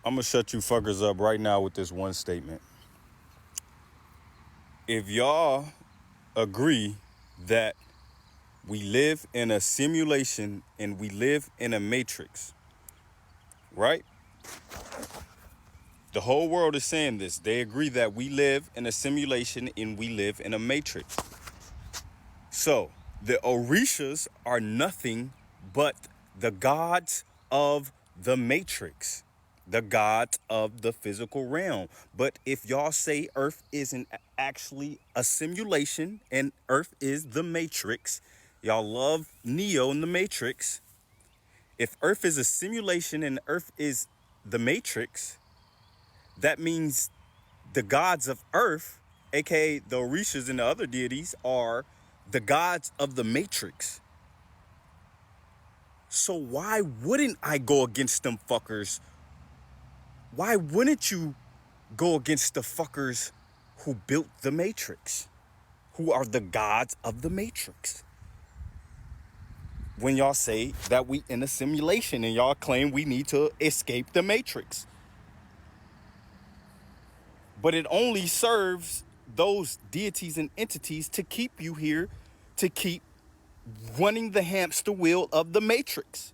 I'm gonna shut you fuckers up right now with this one statement. If y'all agree that we live in a simulation and we live in a matrix, right? The whole world is saying this. They agree that we live in a simulation and we live in a matrix. So, the Orishas are nothing but the gods of the matrix, the gods of the physical realm. But if y'all say Earth isn't actually a simulation and Earth is the matrix, y'all love Neo in the Matrix. If Earth is a simulation and Earth is the matrix, that means the gods of Earth, aka the Orishas and the other deities, are the gods of the matrix. So why wouldn't I go against them fuckers? Why wouldn't you go against the fuckers who built the matrix, who are the gods of the matrix? When y'all say that we in a simulation and y'all claim we need to escape the matrix. But it only serves those deities and entities to keep you here, to keep running the hamster wheel of the matrix.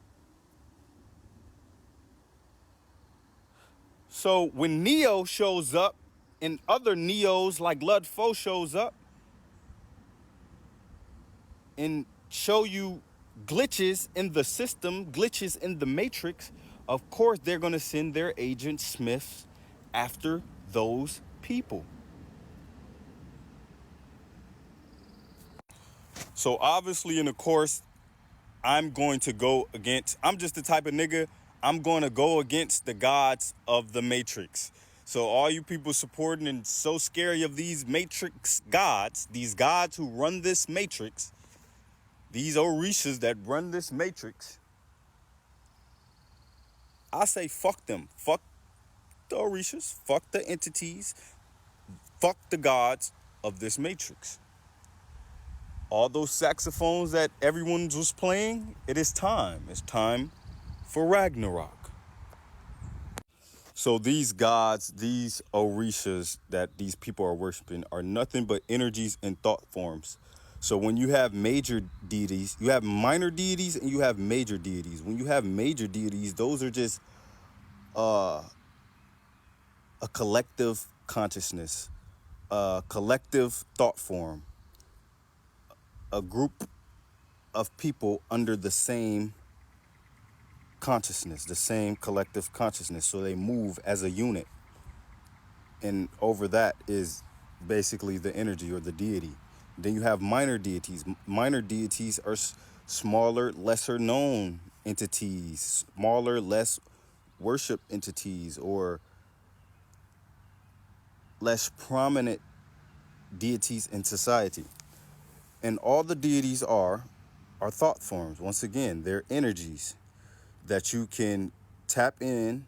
So when Neo shows up and other Neos like Ludfo shows up and show you glitches in the system, glitches in the matrix, of course they're going to send their agent Smiths after those people. So obviously in the course, I'm going to go against, I'm just the type of nigga, I'm going to go against the gods of the matrix. So all you people supporting and so scary of these matrix gods, these gods who run this matrix, these Orishas that run this matrix, I say fuck them. Fuck the Orishas, fuck the entities, fuck the gods of this matrix. All those saxophones that everyone was playing, it is time. It's time for Ragnarok. So these gods, these Orishas that these people are worshiping are nothing but energies and thought forms. So when you have major deities, you have minor deities and you have major deities. When you have major deities, those are just a collective consciousness, a collective thought form, a group of people under the same consciousness, the same collective consciousness. So they move as a unit. And over that is basically the energy or the deity. Then you have minor deities. Minor deities are smaller, lesser known entities, smaller, less worship entities, or less prominent deities in society. And all the deities are thought forms. Once again, they're energies that you can tap in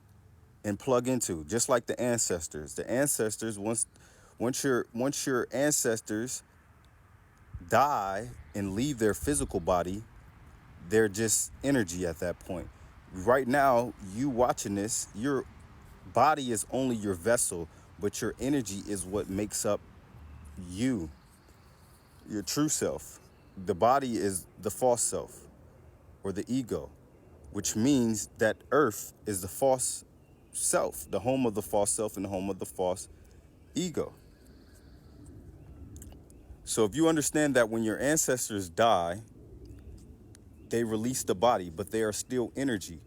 and plug into, just like the ancestors. The ancestors, once your ancestors die and leave their physical body, they're just energy at that point. Right now, you watching this, your body is only your vessel, but your energy is what makes up you, your true self. The body is the false self or the ego, which means that Earth is the false self, the home of the false self and the home of the false ego. So if you understand that when your ancestors die, they release the body, but they are still energy.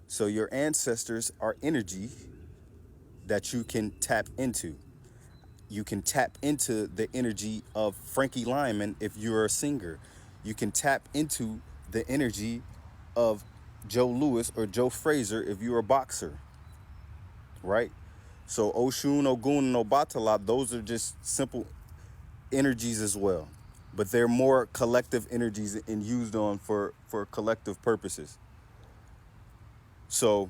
So your ancestors are energy that you can tap into. You can tap into the energy of Frankie Lyman if you're a singer. You can tap into the energy of Joe Louis or Joe Frazier if you're a boxer, right? So Oshun, Ogun, and Obatala, those are just simple energies as well. But they're more collective energies and used on for collective purposes. So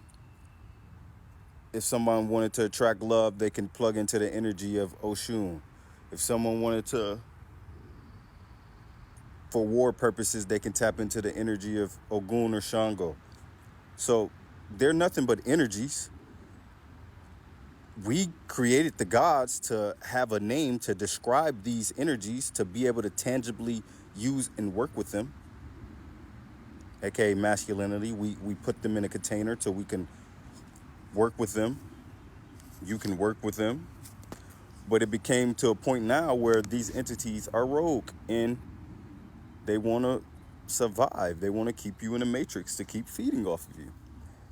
if someone wanted to attract love, they can plug into the energy of Oshun. If someone wanted to, for war purposes, they can tap into the energy of Ogun or Shango. So they're nothing but energies. we created the gods to have a name to describe these energies, to be able to tangibly use and work with them, aka masculinity. We put them in a container so we can work with them. You can work with them. But it became to a point now where these entities are rogue and they want to survive. They want to keep you in a matrix to keep feeding off of you.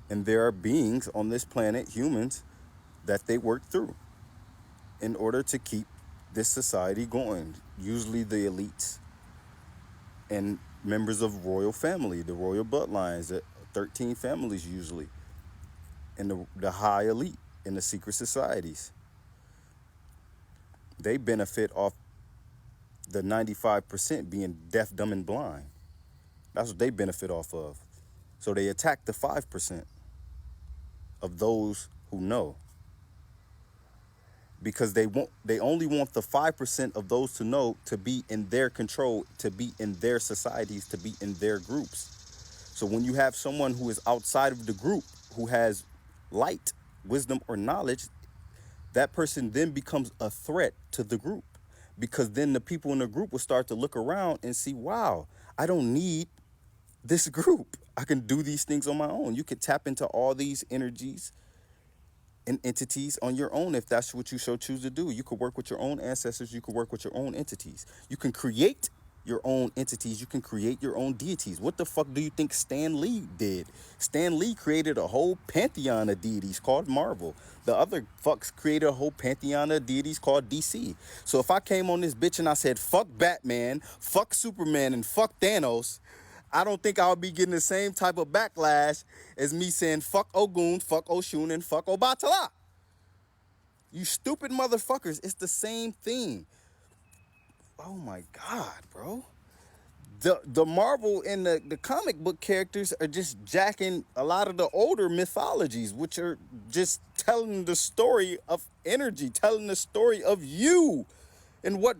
And there are beings on this planet, humans, that they work through in order to keep this society going. Usually the elites and members of royal family, the royal bloodlines, the 13 families usually, and the high elite in the secret societies. They benefit off the 95% being deaf, dumb, and blind. That's what they benefit off of. So they attack the 5% of those who know, because they only want the 5% of those to know to be in their control, to be in their societies, to be in their groups. So when you have someone who is outside of the group, who has light, wisdom, or knowledge, that person then becomes a threat to the group, because then the people in the group will start to look around and see, wow, I don't need this group. I can do these things on my own. You can tap into all these energies and entities on your own if that's what you so choose to do. You could work with your own ancestors. You could work with your own entities. You can create your own entities. You can create your own deities. What the fuck do you think Stan Lee did? Stan Lee created a whole pantheon of deities called Marvel. The other fucks created a whole pantheon of deities called DC. So if I came on this bitch and I said, fuck Batman, fuck Superman, and fuck Thanos, I don't think I'll be getting the same type of backlash as me saying fuck Ogun, fuck Oshun, and fuck Obatala. You stupid motherfuckers. It's the same thing. Oh my God, bro. The Marvel and the comic book characters are just jacking a lot of the older mythologies, which are just telling the story of energy, telling the story of you and what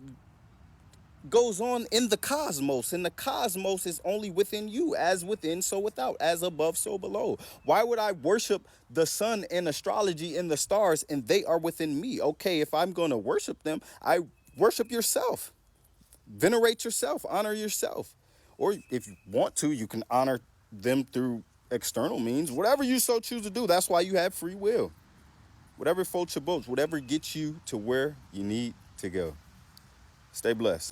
goes on in the cosmos, and the cosmos is only within you. As within, so without. As above, so below. Why would I worship the sun and astrology and the stars, and they are within me? Okay, if I'm going to worship them, I worship yourself. Venerate yourself. Honor yourself. Or if you want to, you can honor them through external means. Whatever you so choose to do. That's why you have free will. Whatever floats your boats. Whatever gets you to where you need to go. Stay blessed.